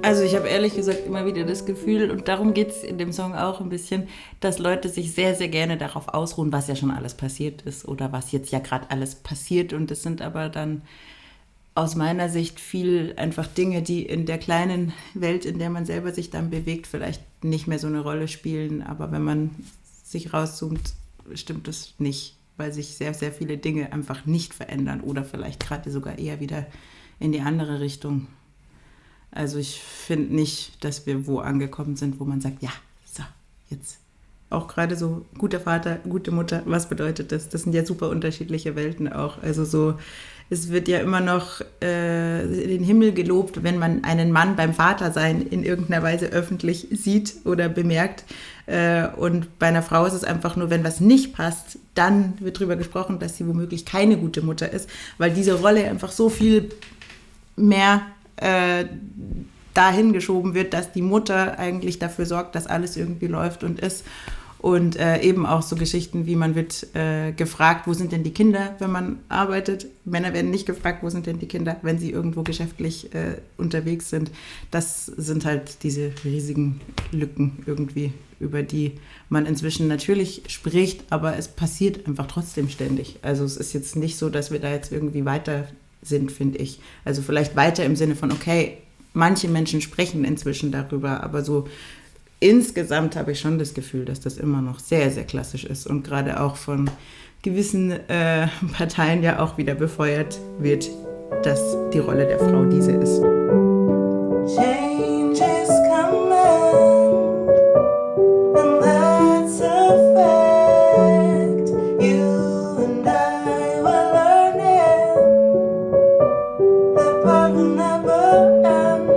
Also ich habe ehrlich gesagt immer wieder das Gefühl, und darum geht es in dem Song auch ein bisschen, dass Leute sich sehr, sehr gerne darauf ausruhen, was ja schon alles passiert ist oder was jetzt ja gerade alles passiert. Und es sind aber dann aus meiner Sicht viel einfach Dinge, die in der kleinen Welt, in der man selber sich dann bewegt, vielleicht nicht mehr so eine Rolle spielen. Aber wenn man sich rauszoomt, stimmt das nicht, weil sich sehr, sehr viele Dinge einfach nicht verändern oder vielleicht gerade sogar eher wieder in die andere Richtung. Also ich finde nicht, dass wir wo angekommen sind, wo man sagt, ja, so, jetzt. Auch gerade so guter Vater, gute Mutter, was bedeutet das? Das sind ja super unterschiedliche Welten auch. Also so, es wird ja immer noch in den Himmel gelobt, wenn man einen Mann beim Vatersein in irgendeiner Weise öffentlich sieht oder bemerkt. Und bei einer Frau ist es einfach nur, wenn was nicht passt, dann wird darüber gesprochen, dass sie womöglich keine gute Mutter ist, weil diese Rolle einfach so viel mehr dahin geschoben wird, dass die Mutter eigentlich dafür sorgt, dass alles irgendwie läuft und ist. Und eben auch so Geschichten wie man wird gefragt, wo sind denn die Kinder, wenn man arbeitet. Männer werden nicht gefragt, wo sind denn die Kinder, wenn sie irgendwo geschäftlich unterwegs sind. Das sind halt diese riesigen Lücken irgendwie, über die man inzwischen natürlich spricht, aber es passiert einfach trotzdem ständig. Also es ist jetzt nicht so, dass wir da jetzt irgendwie weiter sind, finde ich. Also vielleicht weiter im Sinne von, okay, manche Menschen sprechen inzwischen darüber, aber so insgesamt habe ich schon das Gefühl, dass das immer noch sehr, sehr klassisch ist und gerade auch von gewissen Parteien ja auch wieder befeuert wird, dass die Rolle der Frau diese ist. Change is coming, and that's a fact. You and I were learning the part will never end.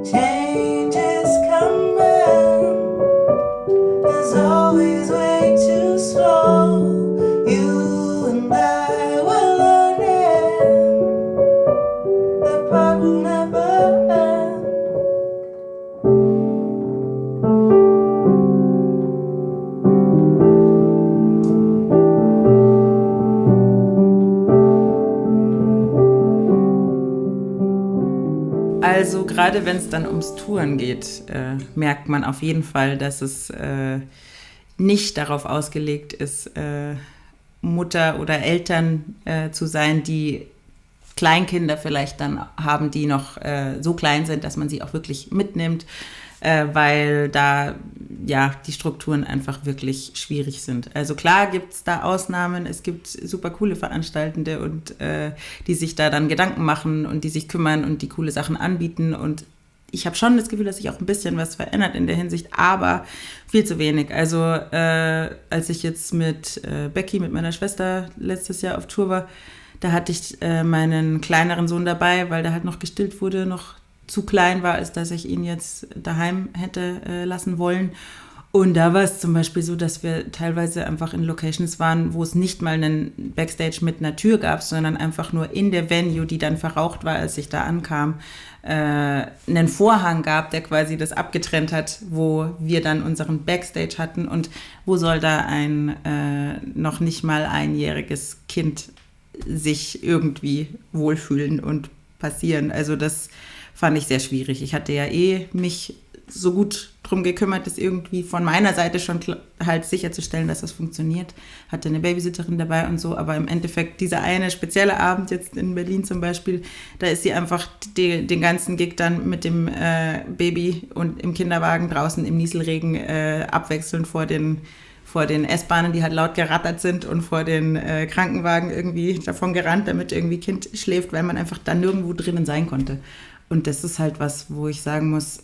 Change is coming, there's always way too slow. You and I were learning the part will never end. Also gerade wenn es dann ums Touren geht, merkt man auf jeden Fall, dass es nicht darauf ausgelegt ist, Mutter oder Eltern zu sein, die Kleinkinder vielleicht dann haben, die noch so klein sind, dass man sie auch wirklich mitnimmt, weil da ja die Strukturen einfach wirklich schwierig sind. Also klar gibt es da Ausnahmen, es gibt super coole Veranstaltende und die sich da dann Gedanken machen und die sich kümmern und die coole Sachen anbieten und ich habe schon das Gefühl, dass sich auch ein bisschen was verändert in der Hinsicht, aber viel zu wenig. Also als ich jetzt mit Becky, mit meiner Schwester letztes Jahr auf Tour war, da hatte ich meinen kleineren Sohn dabei, weil der halt noch gestillt wurde, noch zu klein war, als dass ich ihn jetzt daheim hätte lassen wollen. Und da war es zum Beispiel so, dass wir teilweise einfach in Locations waren, wo es nicht mal einen Backstage mit einer Tür gab, sondern einfach nur in der Venue, die dann verraucht war, als ich da ankam, einen Vorhang gab, der quasi das abgetrennt hat, wo wir dann unseren Backstage hatten. Und wo soll da ein noch nicht mal einjähriges Kind sich irgendwie wohlfühlen und passieren? Also das fand ich sehr schwierig. Ich hatte ja mich so gut drum gekümmert, das irgendwie von meiner Seite schon halt sicherzustellen, dass das funktioniert. Hatte eine Babysitterin dabei und so, aber im Endeffekt dieser eine spezielle Abend jetzt in Berlin zum Beispiel, da ist sie einfach den ganzen Gig dann mit dem Baby und im Kinderwagen draußen im Nieselregen abwechselnd vor den S-Bahnen, die halt laut gerattert sind, und vor den Krankenwagen irgendwie davon gerannt, damit irgendwie Kind schläft, weil man einfach da nirgendwo drinnen sein konnte. Und das ist halt was, wo ich sagen muss,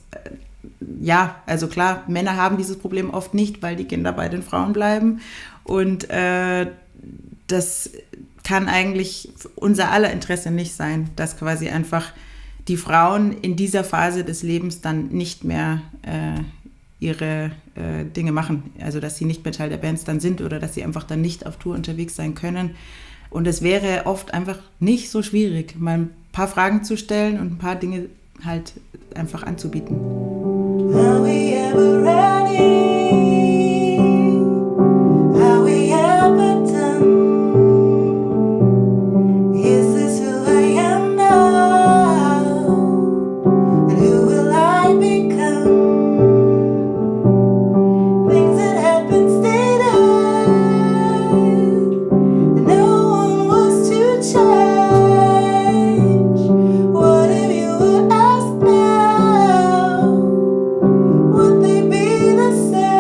ja, also klar, Männer haben dieses Problem oft nicht, weil die Kinder bei den Frauen bleiben. Und das kann eigentlich unser aller Interesse nicht sein, dass quasi einfach die Frauen in dieser Phase des Lebens dann nicht mehr ihre Dinge machen. Also dass sie nicht mehr Teil der Bands dann sind oder dass sie einfach dann nicht auf Tour unterwegs sein können. Und es wäre oft einfach nicht so schwierig, mal ein paar Fragen zu stellen und ein paar Dinge halt einfach anzubieten. Are we ever ready? Are we ever done? Is this who I am now? And who will I become? Things that have been stated, and no one was to change. What if you were asked now? Would they be the same?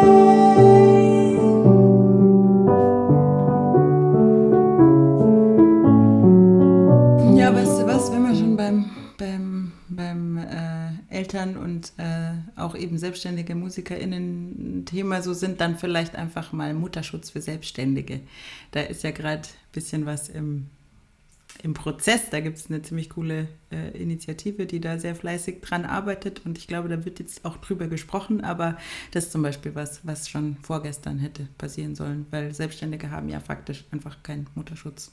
Ja, weißt du was, wenn wir schon beim Eltern und auch eben selbstständige MusikerInnen Thema so sind, dann vielleicht einfach mal Mutterschutz für Selbstständige. Da ist ja gerade ein bisschen was im Prozess. Da gibt es eine ziemlich coole Initiative, die da sehr fleißig dran arbeitet, und ich glaube, da wird jetzt auch drüber gesprochen, aber das ist zum Beispiel was schon vorgestern hätte passieren sollen, weil Selbstständige haben ja faktisch einfach keinen Mutterschutz.